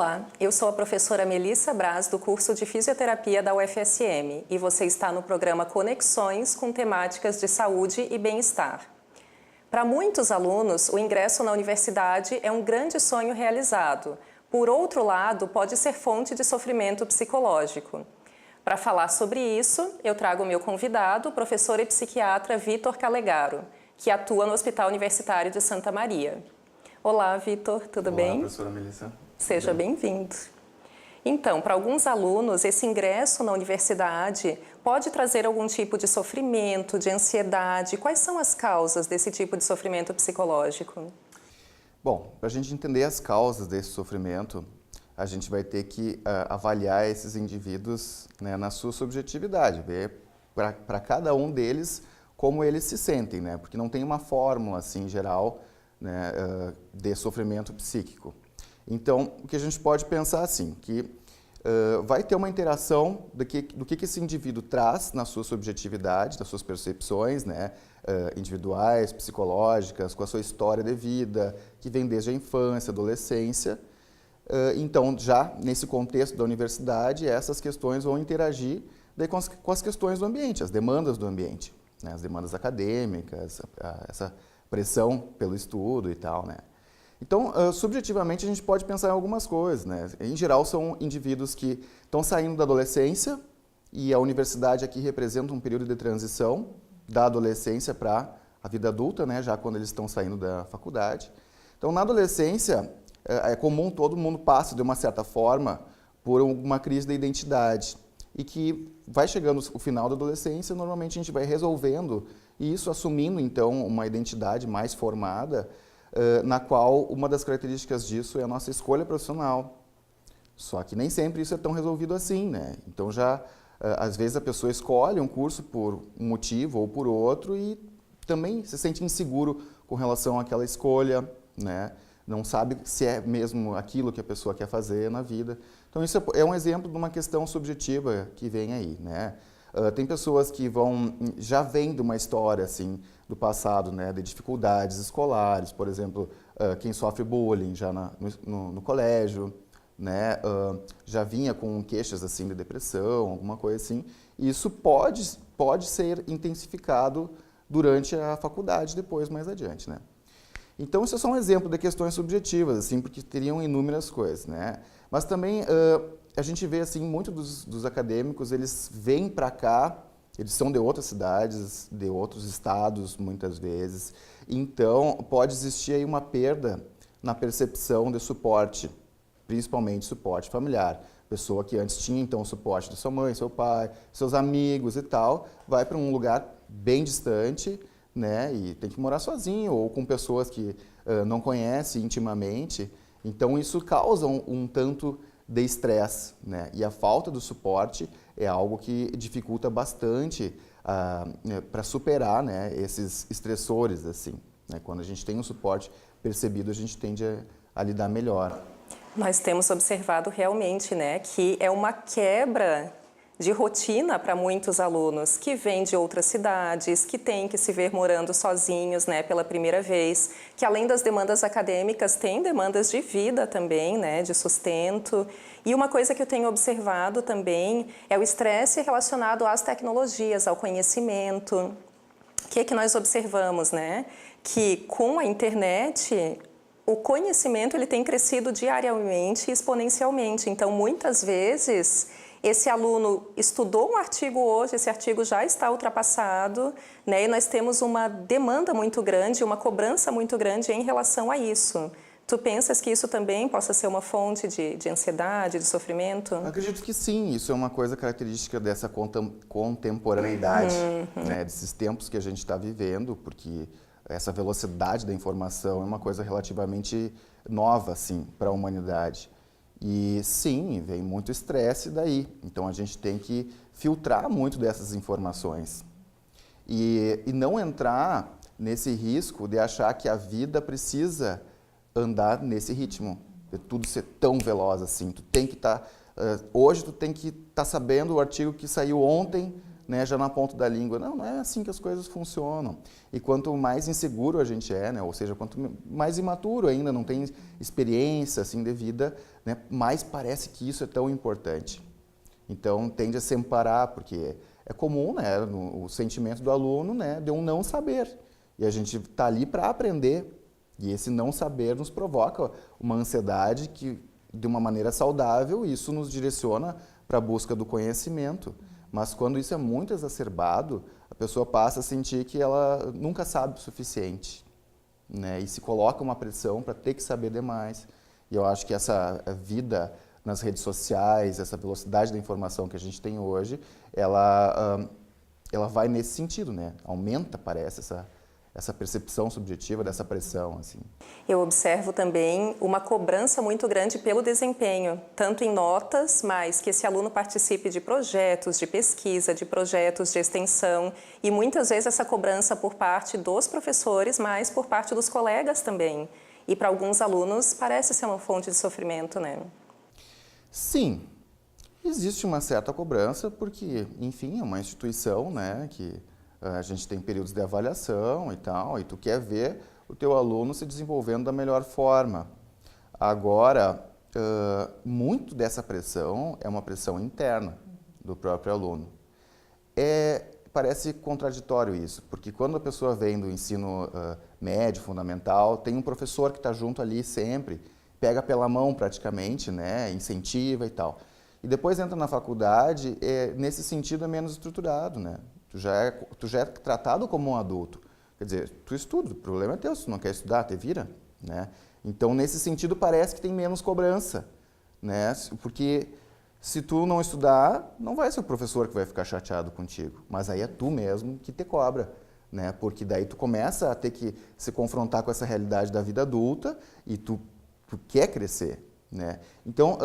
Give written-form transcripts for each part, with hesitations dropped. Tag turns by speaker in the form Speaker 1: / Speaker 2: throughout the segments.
Speaker 1: Olá, eu sou a professora Melissa Braz do curso de Fisioterapia da UFSM e você está no programa Conexões com temáticas de saúde e bem-estar. Para muitos alunos, o ingresso na universidade é um grande sonho realizado. Por outro lado, pode ser fonte de sofrimento psicológico. Para falar sobre isso, eu trago o meu convidado, o professor e psiquiatra Vitor Calegaro, que atua no Hospital Universitário de Santa Maria. Olá, Vitor, tudo bem?
Speaker 2: Olá, professora Melissa.
Speaker 1: Seja bem-vindo. Então, para alguns alunos, esse ingresso na universidade pode trazer algum tipo de sofrimento, de ansiedade. Quais são as causas desse tipo de sofrimento psicológico?
Speaker 2: Bom, para a gente entender as causas desse sofrimento, a gente vai ter que avaliar esses indivíduos, né, na sua subjetividade, ver para cada um deles como eles se sentem, né? Porque não tem uma fórmula assim geral, né, de sofrimento psíquico. Então, o que a gente pode pensar assim, que vai ter uma interação do que esse indivíduo traz na sua subjetividade, nas suas percepções, né, individuais, psicológicas, com a sua história de vida, que vem desde a infância, adolescência. Então, já nesse contexto da universidade, essas questões vão interagir daí com as questões do ambiente, as demandas do ambiente, né, as demandas acadêmicas, essa pressão pelo estudo e tal, né. Então, subjetivamente, a gente pode pensar em algumas coisas, né? Em geral, são indivíduos que estão saindo da adolescência e a universidade aqui representa um período de transição da adolescência para a vida adulta, né? Já quando eles estão saindo da faculdade. Então, na adolescência, é comum todo mundo passe, de uma certa forma, por uma crise da identidade e que vai chegando o final da adolescência, normalmente a gente vai resolvendo isso, assumindo, então, uma identidade mais formada, na qual uma das características disso é a nossa escolha profissional. Só que nem sempre isso é tão resolvido assim, né? Então já, às vezes a pessoa escolhe um curso por um motivo ou por outro e também se sente inseguro com relação àquela escolha, né? Não sabe se é mesmo aquilo que a pessoa quer fazer na vida. Então isso é um exemplo de uma questão subjetiva que vem aí, né? Tem pessoas que já vêm de uma história assim, do passado, né, de dificuldades escolares, por exemplo, quem sofre bullying já no colégio, né, já vinha com queixas assim, de depressão, alguma coisa assim, e isso pode ser intensificado durante a faculdade, depois, mais adiante, né. Então, isso é só um exemplo de questões subjetivas, assim, porque teriam inúmeras coisas, né. Mas também a gente vê assim, muitos dos acadêmicos, eles vêm para cá, eles são de outras cidades, de outros estados, muitas vezes. Então, pode existir aí uma perda na percepção de suporte, principalmente suporte familiar. Pessoa que antes tinha, então, o suporte da sua mãe, seu pai, seus amigos e tal, vai para um lugar bem distante, né, e tem que morar sozinho ou com pessoas que não conhece intimamente. Então, isso causa um tanto de estresse, né? E a falta do suporte é algo que dificulta bastante para superar, né, esses estressores, assim, né? Quando a gente tem um suporte percebido, a gente tende a lidar melhor.
Speaker 1: Nós temos observado realmente, né, que é uma quebra de rotina para muitos alunos que vêm de outras cidades, que têm que se ver morando sozinhos, né, pela primeira vez, que além das demandas acadêmicas, tem demandas de vida também, né, de sustento. E uma coisa que eu tenho observado também é o estresse relacionado às tecnologias, ao conhecimento. O que nós observamos, né? Que com a internet, o conhecimento ele tem crescido diariamente e exponencialmente. Então, muitas vezes, esse aluno estudou um artigo hoje, esse artigo já está ultrapassado, né? E nós temos uma demanda muito grande, uma cobrança muito grande em relação a isso. Tu pensas que isso também possa ser uma fonte de ansiedade, de sofrimento?
Speaker 2: Acredito que sim, isso é uma coisa característica dessa contemporaneidade, né, desses tempos que a gente está vivendo, porque essa velocidade da informação é uma coisa relativamente nova, assim, para a humanidade. E sim, vem muito estresse daí, então a gente tem que filtrar muito dessas informações e não entrar nesse risco de achar que a vida precisa andar nesse ritmo, de tudo ser tão veloz assim. Tu tem que estar, hoje tu tem que estar sabendo o artigo que saiu ontem né, já na ponta da língua. Não, não é assim que as coisas funcionam. E quanto mais inseguro a gente é, né, ou seja, quanto mais imaturo ainda, não tem experiência assim de vida, né, mais parece que isso é tão importante. Então, tende a se amparar, porque é comum, né, o sentimento do aluno, né, de um não saber. E a gente está ali para aprender. E esse não saber nos provoca uma ansiedade que, de uma maneira saudável, isso nos direciona para a busca do conhecimento. Mas quando isso é muito exacerbado, a pessoa passa a sentir que ela nunca sabe o suficiente, né? E se coloca uma pressão para ter que saber demais. E eu acho que essa vida nas redes sociais, essa velocidade da informação que a gente tem hoje, ela vai nesse sentido, né? Aumenta, parece, essa percepção subjetiva dessa pressão, assim.
Speaker 1: Eu observo também uma cobrança muito grande pelo desempenho, tanto em notas, mas que esse aluno participe de projetos de pesquisa, de projetos de extensão, e muitas vezes essa cobrança por parte dos professores, mas por parte dos colegas também. E para alguns alunos parece ser uma fonte de sofrimento, né?
Speaker 2: Sim, existe uma certa cobrança, porque, enfim, é uma instituição, né, que a gente tem períodos de avaliação e tal, e tu quer ver o teu aluno se desenvolvendo da melhor forma. Agora, muito dessa pressão é uma pressão interna do próprio aluno. Parece contraditório isso, porque quando a pessoa vem do ensino médio, fundamental, tem um professor que está junto ali sempre, pega pela mão praticamente, né, incentiva e tal. E depois entra na faculdade, nesse sentido é menos estruturado, né? Tu já é tratado como um adulto. Quer dizer, tu estuda, o problema é teu, se tu não quer estudar, te vira, né? Então, nesse sentido, parece que tem menos cobrança, né? Porque se tu não estudar, não vai ser o professor que vai ficar chateado contigo, mas aí é tu mesmo que te cobra, né? Porque daí tu começa a ter que se confrontar com essa realidade da vida adulta e tu quer crescer, né? Então,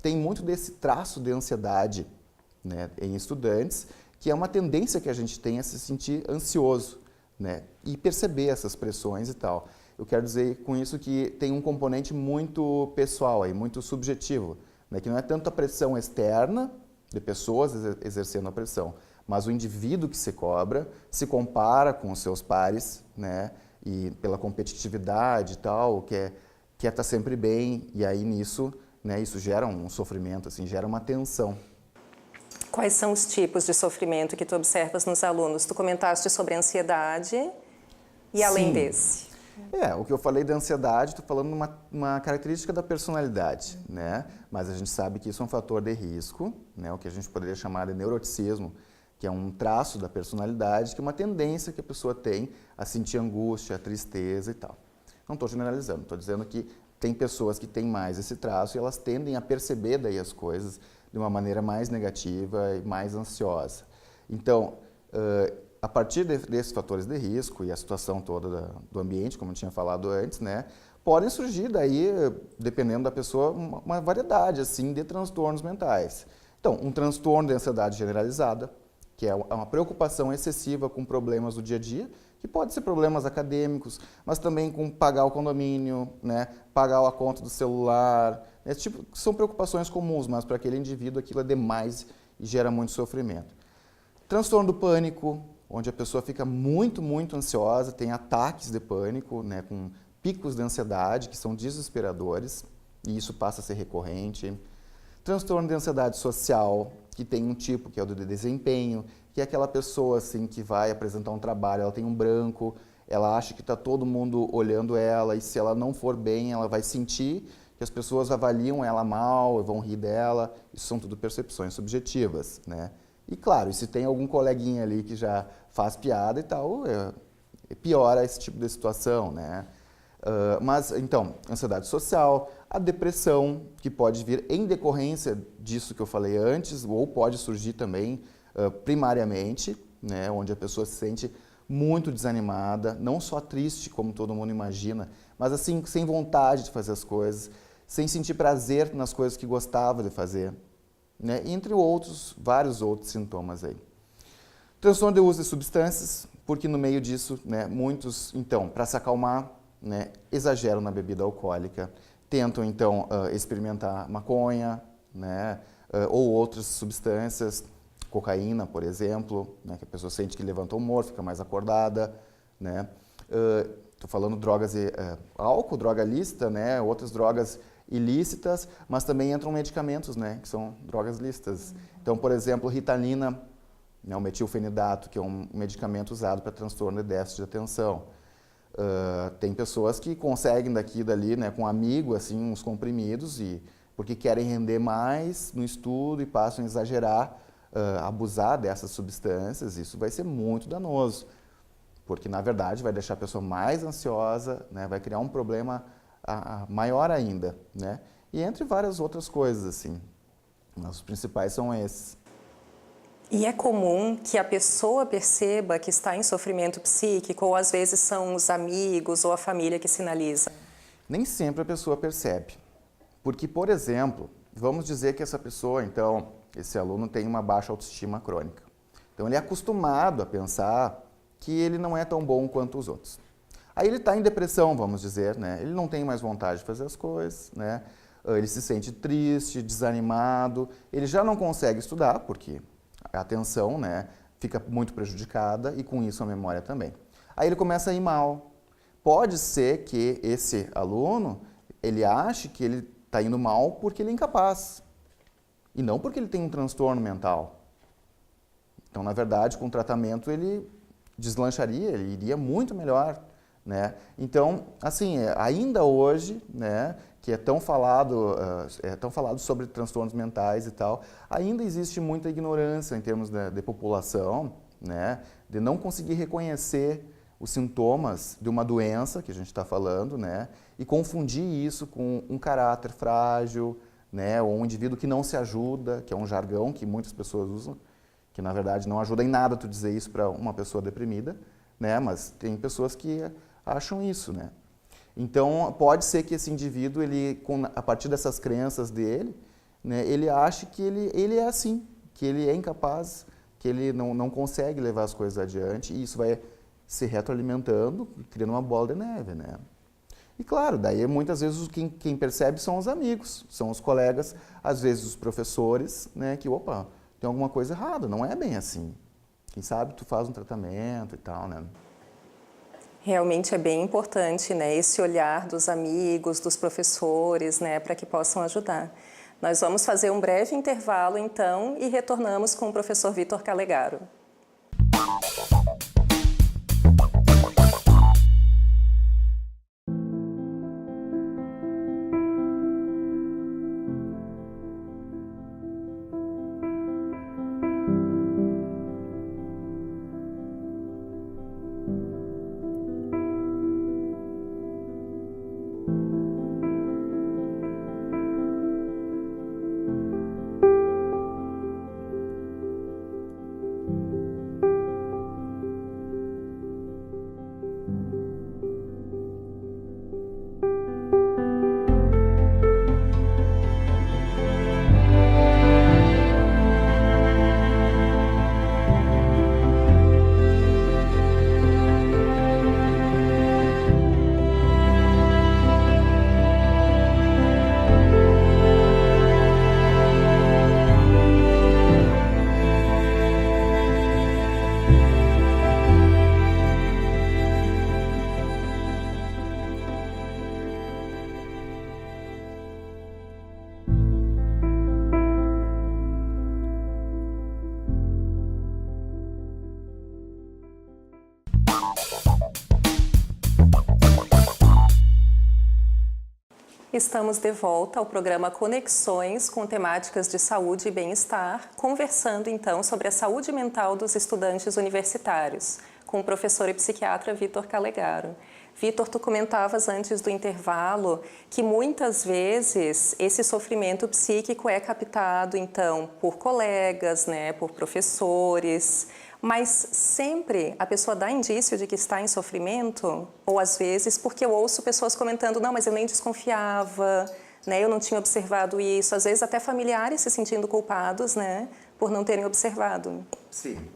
Speaker 2: tem muito desse traço de ansiedade, né, em estudantes, que é uma tendência que a gente tem a se sentir ansioso, né, e perceber essas pressões e tal. Eu quero dizer com isso que tem um componente muito pessoal, aí, muito subjetivo, né, que não é tanto a pressão externa de pessoas exercendo a pressão, mas o indivíduo que se cobra se compara com os seus pares, né, e pela competitividade e tal, quer estar sempre bem, e aí nisso, né, isso gera um sofrimento, assim, gera uma tensão.
Speaker 1: Quais são os tipos de sofrimento que tu observas nos alunos? Tu comentaste sobre a ansiedade e além desse?
Speaker 2: O que eu falei da ansiedade, estou falando uma característica da personalidade, né? Mas a gente sabe que isso é um fator de risco, né? O que a gente poderia chamar de neuroticismo, que é um traço da personalidade, que é uma tendência que a pessoa tem a sentir angústia, tristeza e tal. Não estou generalizando, estou dizendo que tem pessoas que têm mais esse traço e elas tendem a perceber daí as coisas de uma maneira mais negativa e mais ansiosa. Então, a partir desses fatores de risco e a situação toda do ambiente, como eu tinha falado antes, né, podem surgir daí, dependendo da pessoa, uma variedade assim de transtornos mentais. Então, um transtorno de ansiedade generalizada, que é uma preocupação excessiva com problemas do dia a dia, que pode ser problemas acadêmicos, mas também com pagar o condomínio, né, pagar a conta do celular. Esse tipo, são preocupações comuns, mas para aquele indivíduo aquilo é demais e gera muito sofrimento. Transtorno do pânico, onde a pessoa fica muito, muito ansiosa, tem ataques de pânico, né, com picos de ansiedade que são desesperadores, e isso passa a ser recorrente. Transtorno de ansiedade social, que tem um tipo que é o de desempenho, que é aquela pessoa assim, que vai apresentar um trabalho, ela tem um branco, ela acha que está todo mundo olhando ela, e se ela não for bem, ela vai sentir que as pessoas avaliam ela mal, vão rir dela. Isso são tudo percepções subjetivas, né? E claro, se tem algum coleguinha ali que já faz piada e tal, piora esse tipo de situação, né? Mas, então, ansiedade social, a depressão, que pode vir em decorrência disso que eu falei antes, ou pode surgir também primariamente, né, onde a pessoa se sente muito desanimada, não só triste, como todo mundo imagina, mas assim, sem vontade de fazer as coisas, sem sentir prazer nas coisas que gostava de fazer, né, entre outros, vários outros sintomas aí. Transtorno de uso de substâncias, porque no meio disso, né, muitos, então, para se acalmar, né, exageram na bebida alcoólica, tentam, então, experimentar maconha, né, ou outras substâncias, cocaína, por exemplo, né, que a pessoa sente que levanta o humor, fica mais acordada, né? Estou falando drogas, álcool, droga lícita, né, outras drogas ilícitas, mas também entram medicamentos, né, que são drogas lícitas. Então, por exemplo, Ritalina, né, o metilfenidato, que é um medicamento usado para transtorno de déficit de atenção. Tem pessoas que conseguem daqui e dali, né, com um amigo, assim, uns comprimidos, porque querem render mais no estudo e passam a exagerar, abusar dessas substâncias. Isso vai ser muito danoso, porque na verdade vai deixar a pessoa mais ansiosa, né, vai criar um problema maior ainda, né? E entre várias outras coisas, assim. Os principais são esses.
Speaker 1: E é comum que a pessoa perceba que está em sofrimento psíquico, ou às vezes são os amigos ou a família que sinaliza?
Speaker 2: Nem sempre a pessoa percebe. Porque, por exemplo, vamos dizer que essa pessoa, então, esse aluno tem uma baixa autoestima crônica. Então, ele é acostumado a pensar que ele não é tão bom quanto os outros. Aí ele está em depressão, vamos dizer, né? Ele não tem mais vontade de fazer as coisas, né? Ele se sente triste, desanimado, ele já não consegue estudar, porque a atenção, né, fica muito prejudicada e com isso a memória também. Aí ele começa a ir mal. Pode ser que esse aluno, ele ache que ele está indo mal porque ele é incapaz e não porque ele tem um transtorno mental. Então, na verdade, com o tratamento ele deslancharia, ele iria muito melhor, né? Então, assim, ainda hoje, né, que é tão falado sobre transtornos mentais e tal, ainda existe muita ignorância em termos de população, né, de não conseguir reconhecer os sintomas de uma doença que a gente está falando, né, e confundir isso com um caráter frágil, né, ou um indivíduo que não se ajuda, que é um jargão que muitas pessoas usam, que na verdade não ajuda em nada tu dizer isso para uma pessoa deprimida, né, mas tem pessoas que acham isso, né. Então, pode ser que esse indivíduo, a partir dessas crenças dele, né, ele ache que ele é assim, que ele é incapaz, que ele não consegue levar as coisas adiante, e isso vai se retroalimentando, criando uma bola de neve, né? E claro, daí muitas vezes quem percebe são os amigos, são os colegas, às vezes os professores, né, que, opa, tem alguma coisa errada, não é bem assim. Quem sabe tu faz um tratamento e tal, né?
Speaker 1: Realmente é bem importante, né, esse olhar dos amigos, dos professores, né, para que possam ajudar. Nós vamos fazer um breve intervalo, então, e retornamos com o professor Vítor Calegaro. Estamos de volta ao programa Conexões com temáticas de saúde e bem-estar, conversando então sobre a saúde mental dos estudantes universitários, com o professor e psiquiatra Vítor Calegaro. Vítor, tu comentavas antes do intervalo que muitas vezes esse sofrimento psíquico é captado então por colegas, né, por professores, mas sempre a pessoa dá indício de que está em sofrimento, ou às vezes porque eu ouço pessoas comentando, não, mas eu nem desconfiava, né, eu não tinha observado isso, às vezes até familiares se sentindo culpados, né, por não terem observado.
Speaker 2: Sim.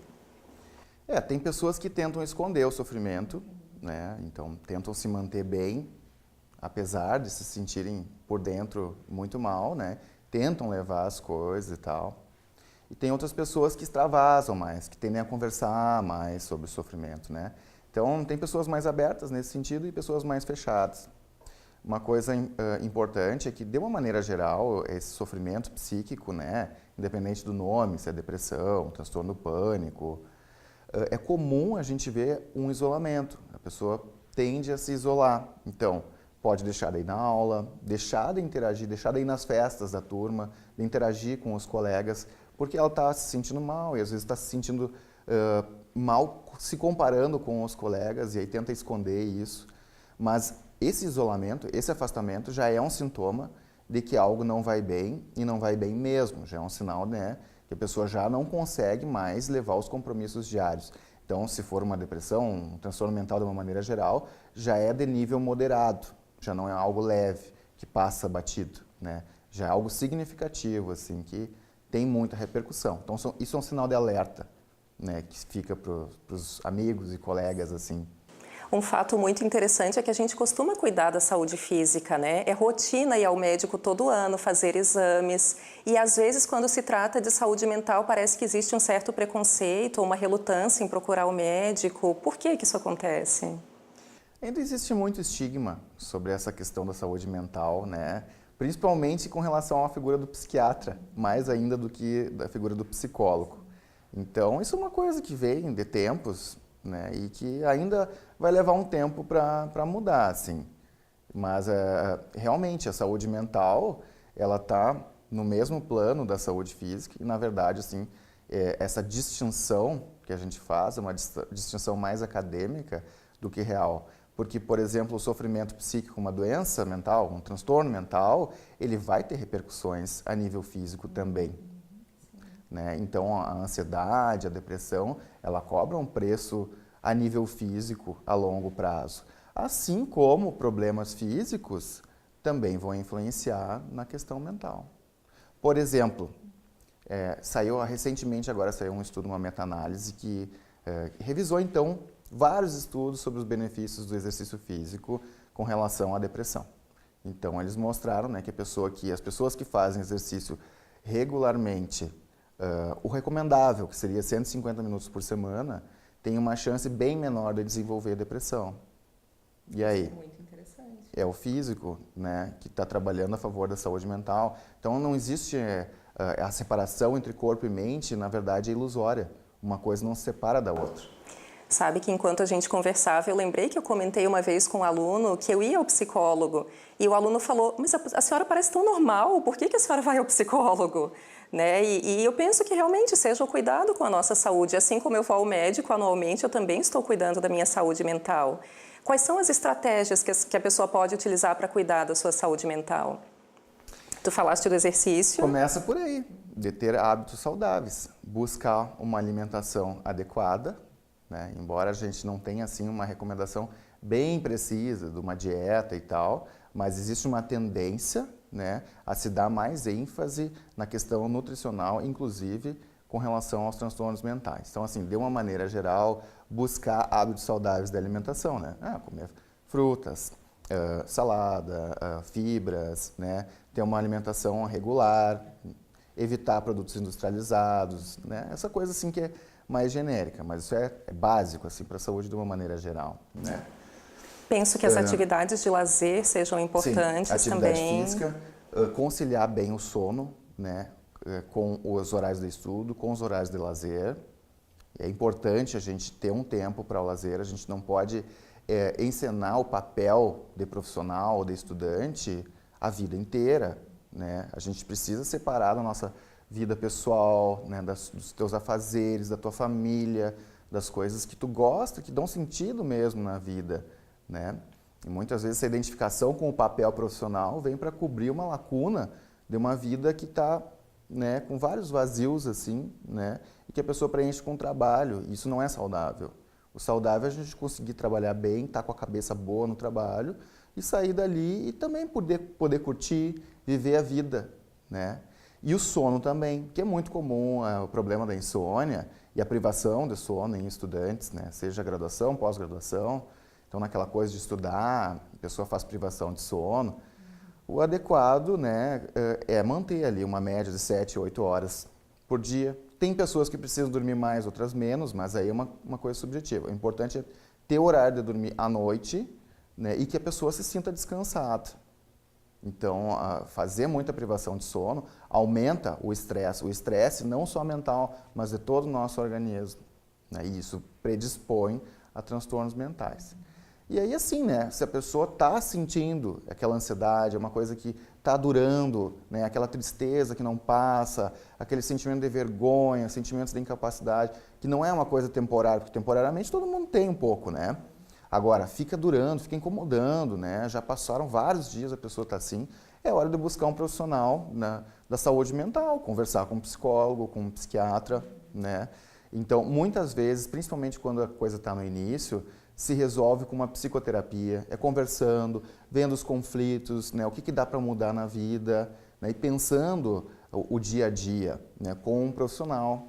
Speaker 2: Tem pessoas que tentam esconder o sofrimento, né, então tentam se manter bem, apesar de se sentirem por dentro muito mal, né, tentam levar as coisas e tal. E tem outras pessoas que extravasam mais, que tendem a conversar mais sobre o sofrimento, né? Então, tem pessoas mais abertas nesse sentido e pessoas mais fechadas. Uma coisa importante é que, de uma maneira geral, esse sofrimento psíquico, né, independente do nome, se é depressão, transtorno do pânico, é comum a gente ver um isolamento. A pessoa tende a se isolar. Então, pode deixar de ir na aula, deixar de interagir, deixar de ir nas festas da turma, de interagir com os colegas, porque ela está se sentindo mal e às vezes está se sentindo mal se comparando com os colegas e aí tenta esconder isso. Mas esse isolamento, esse afastamento já é um sintoma de que algo não vai bem e não vai bem mesmo. Já é um sinal, né, que a pessoa já não consegue mais levar os compromissos diários. Então, se for uma depressão, um transtorno mental de uma maneira geral, já é de nível moderado, já não é algo leve, que passa batido, né? Já é algo significativo, assim, que tem muita repercussão. Então, isso é um sinal de alerta, né, que fica para os amigos e colegas, assim.
Speaker 1: Um fato muito interessante é que a gente costuma cuidar da saúde física, né? É rotina ir ao médico todo ano, fazer exames. E às vezes, quando se trata de saúde mental, parece que existe um certo preconceito ou uma relutância em procurar o médico. Por que isso acontece?
Speaker 2: Ainda existe muito estigma sobre essa questão da saúde mental, né? Principalmente com relação à figura do psiquiatra, mais ainda do que da figura do psicólogo. Então, isso é uma coisa que vem de tempos, né? E que ainda vai levar um tempo para mudar, assim. Mas realmente a saúde mental, ela está no mesmo plano da saúde física e, na verdade, assim, essa distinção que a gente faz é uma distinção mais acadêmica do que real. Porque, por exemplo, o sofrimento psíquico, uma doença mental, um transtorno mental, ele vai ter repercussões a nível físico também. Né? Então, a ansiedade, a depressão, ela cobra um preço a nível físico a longo prazo. Assim como problemas físicos também vão influenciar na questão mental. Por exemplo, recentemente agora saiu um estudo, uma meta-análise, que revisou então vários estudos sobre os benefícios do exercício físico com relação à depressão. Então, eles mostraram, né, que as pessoas que fazem exercício regularmente, o recomendável, que seria 150 minutos por semana, tem uma chance bem menor de desenvolver depressão. E aí?
Speaker 1: Isso é muito interessante.
Speaker 2: É o físico, né, que está trabalhando a favor da saúde mental. Então, não existe a separação entre corpo e mente, na verdade, é ilusória. Uma coisa não se separa da outra.
Speaker 1: Sabe que enquanto a gente conversava, eu lembrei que eu comentei uma vez com um aluno que eu ia ao psicólogo e o aluno falou, mas a senhora parece tão normal, por que a senhora vai ao psicólogo? Né? E eu penso que realmente seja o cuidado com a nossa saúde. Assim como eu vou ao médico anualmente, eu também estou cuidando da minha saúde mental. Quais são as estratégias que a pessoa pode utilizar para cuidar da sua saúde mental? Tu falaste do exercício.
Speaker 2: Começa por aí, de ter hábitos saudáveis, buscar uma alimentação adequada, né? Embora a gente não tenha assim uma recomendação bem precisa de uma dieta e tal, mas existe uma tendência, né, a se dar mais ênfase na questão nutricional, inclusive com relação aos transtornos mentais. Então, assim, de uma maneira geral, buscar hábitos saudáveis da alimentação, né? Comer frutas, salada, fibras, né? Ter uma alimentação regular, evitar produtos industrializados, né? Essa coisa assim que é mais genérica, mas isso é básico assim para a saúde de uma maneira geral, né?
Speaker 1: Penso que as atividades de lazer sejam importantes.
Speaker 2: Sim, atividade
Speaker 1: também.
Speaker 2: Física, conciliar bem o sono, né, com os horários de estudo, com os horários de lazer. É importante a gente ter um tempo para o lazer, a gente não pode encenar o papel de profissional, de estudante, a vida inteira, né? A gente precisa separar da nossa vida pessoal, né, dos teus afazeres, da tua família, das coisas que tu gosta, que dão sentido mesmo na vida, né? E muitas vezes essa identificação com o papel profissional vem para cobrir uma lacuna de uma vida que está, né, com vários vazios assim, né, e que a pessoa preenche com o trabalho. Isso não é saudável. O saudável é a gente conseguir trabalhar bem, estar com a cabeça boa no trabalho e sair dali e também poder curtir, viver a vida, né? E o sono também, que é muito comum, o problema da insônia e a privação de sono em estudantes, né? Seja graduação, pós-graduação. Então, naquela coisa de estudar, a pessoa faz privação de sono. O adequado, né, é manter ali uma média de 7, 8 horas por dia. Tem pessoas que precisam dormir mais, outras menos, mas aí é uma coisa subjetiva. O importante é ter horário de dormir à noite, né, e que a pessoa se sinta descansada. Então, fazer muita privação de sono aumenta o estresse. O estresse não só mental, mas de todo o nosso organismo, né, e isso predispõe a transtornos mentais. E aí, assim, né, se a pessoa está sentindo aquela ansiedade, é uma coisa que está durando, né, aquela tristeza que não passa, aquele sentimento de vergonha, sentimentos de incapacidade, que não é uma coisa temporária, porque temporariamente todo mundo tem um pouco, né? Agora, fica durando, fica incomodando, né? Já passaram vários dias, a pessoa está assim, é hora de buscar um profissional, né, da saúde mental, conversar com um psicólogo, com um psiquiatra, né? Então, muitas vezes, principalmente quando a coisa está no início, se resolve com uma psicoterapia, é conversando, vendo os conflitos, né, o que dá para mudar na vida, né, e pensando o dia a dia, né, com um profissional.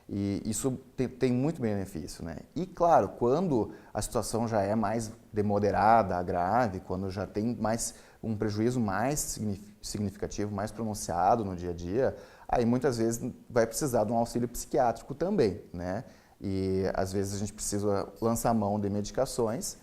Speaker 2: E isso tem muito benefício, né? E claro, quando a situação já é mais demoderada, grave, quando já tem mais um prejuízo mais significativo, mais pronunciado no dia a dia, aí muitas vezes vai precisar de um auxílio psiquiátrico também, né? E às vezes a gente precisa lançar mão de medicações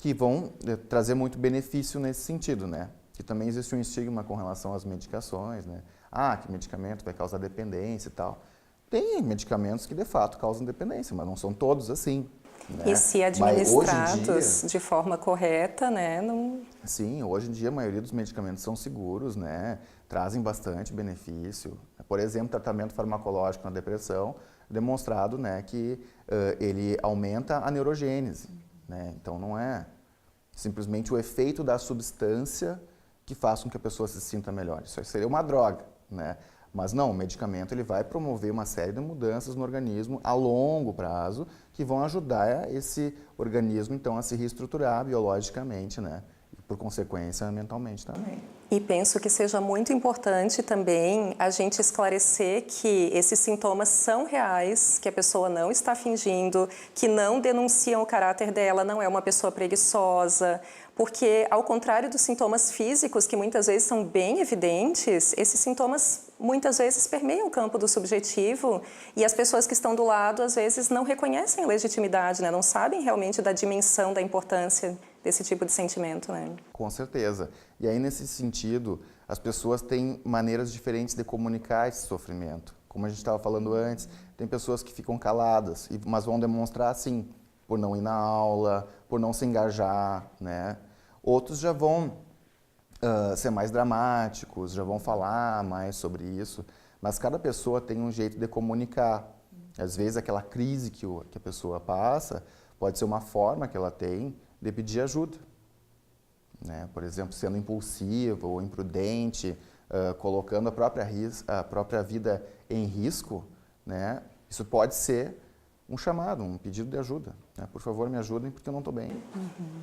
Speaker 2: que vão trazer muito benefício nesse sentido, né? Que também existe um estigma com relação às medicações, né? Ah, que medicamento vai causar dependência e tal. Tem medicamentos que de fato causam dependência, mas não são todos assim, né?
Speaker 1: E se administrados de forma correta, né? Não...
Speaker 2: Sim, hoje em dia a maioria dos medicamentos são seguros, né? Trazem bastante benefício. Por exemplo, tratamento farmacológico na depressão, demonstrado, né, que ele aumenta a neurogênese, né? Então não é simplesmente o efeito da substância que faz com que a pessoa se sinta melhor. Isso seria uma droga, né? Mas não, o medicamento ele vai promover uma série de mudanças no organismo a longo prazo que vão ajudar esse organismo então a se reestruturar biologicamente, né? E por consequência mentalmente também.
Speaker 1: E penso que seja muito importante também a gente esclarecer que esses sintomas são reais, que a pessoa não está fingindo, que não denunciam o caráter dela, não é uma pessoa preguiçosa, porque ao contrário dos sintomas físicos, que muitas vezes são bem evidentes, esses sintomas muitas vezes permeiam o campo do subjetivo e as pessoas que estão do lado às vezes não reconhecem a legitimidade, né? Não sabem realmente da dimensão, da importância desse tipo de sentimento, né?
Speaker 2: Com certeza. E aí, nesse sentido, as pessoas têm maneiras diferentes de comunicar esse sofrimento. Como a gente estava falando antes, tem pessoas que ficam caladas, mas vão demonstrar assim, por não ir na aula, por não se engajar, né? Outros já vão ser mais dramáticos, já vão falar mais sobre isso, mas cada pessoa tem um jeito de comunicar. Às vezes, aquela crise que a pessoa passa pode ser uma forma que ela tem de pedir ajuda, né? Por exemplo, sendo impulsivo ou imprudente, colocando a própria vida em risco, né? Isso pode ser um chamado, um pedido de ajuda, né? Por favor, me ajudem porque eu não estou bem.
Speaker 1: Uhum.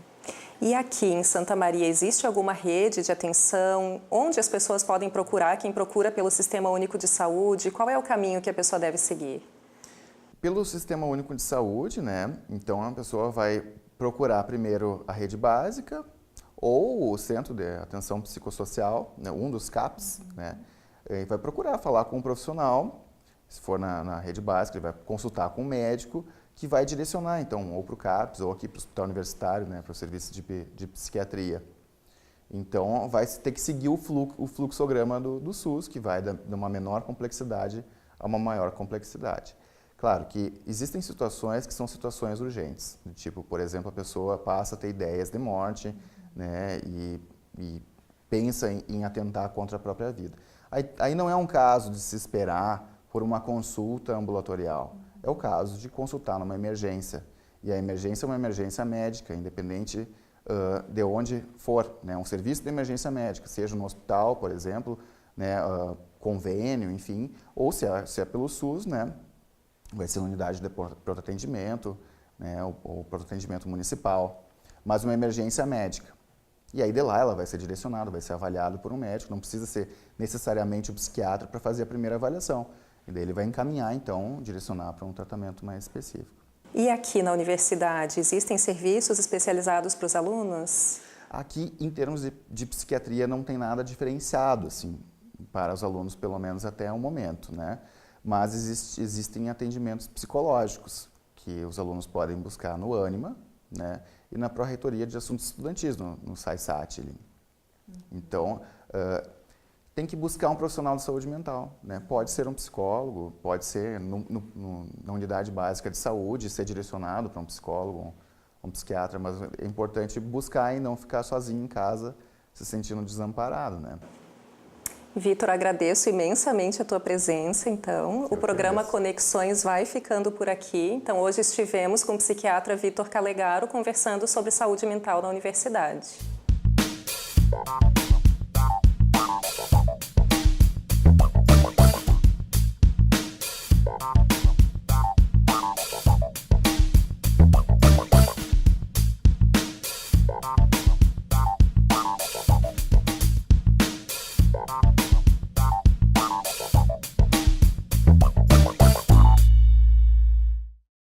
Speaker 1: E aqui em Santa Maria, existe alguma rede de atenção? Onde as pessoas podem procurar? Quem procura pelo Sistema Único de Saúde? Qual é o caminho que a pessoa deve seguir?
Speaker 2: Pelo Sistema Único de Saúde, né? Então a pessoa vai procurar primeiro a rede básica ou o Centro de Atenção Psicossocial, né? Um dos CAPs, né? E vai procurar falar com um profissional. Se for na rede básica, ele vai consultar com um médico que vai direcionar, então, ou para o CAPS ou aqui para o Hospital Universitário, né, para o Serviço de Psiquiatria. Então, vai ter que seguir o fluxograma do SUS, que vai de uma menor complexidade a uma maior complexidade. Claro que existem situações que são situações urgentes, do tipo, por exemplo, a pessoa passa a ter ideias de morte, né, e pensa em atentar contra a própria vida. Aí não é um caso de se esperar por uma consulta ambulatorial. É o caso de consultar numa emergência. E a emergência é uma emergência médica, independente de onde for, né? Um serviço de emergência médica, seja no hospital, por exemplo, né? Convênio, enfim, ou se é pelo SUS, né? Vai ser unidade de pronto atendimento, né? Ou pronto atendimento municipal, mas uma emergência médica. E aí de lá ela vai ser direcionada, vai ser avaliada por um médico, não precisa ser necessariamente o psiquiatra para fazer a primeira avaliação. E daí ele vai encaminhar, então, direcionar para um tratamento mais específico.
Speaker 1: E aqui na universidade, existem serviços especializados para os alunos?
Speaker 2: Aqui, em termos de psiquiatria, não tem nada diferenciado, assim, para os alunos, pelo menos até o momento, né? mas existem atendimentos psicológicos que os alunos podem buscar no Ânima, né, e na Pró-Reitoria de Assuntos Estudantis, no SAISAT. Então, tem que buscar um profissional de saúde mental, né? Pode ser um psicólogo, pode ser na unidade básica de saúde, ser direcionado para um psicólogo, um psiquiatra, mas é importante buscar e não ficar sozinho em casa, se sentindo desamparado, né?
Speaker 1: Vitor, agradeço imensamente a tua presença, então. O programa Conexões vai ficando por aqui. Então, hoje estivemos com o psiquiatra Vitor Calegaro conversando sobre saúde mental na universidade.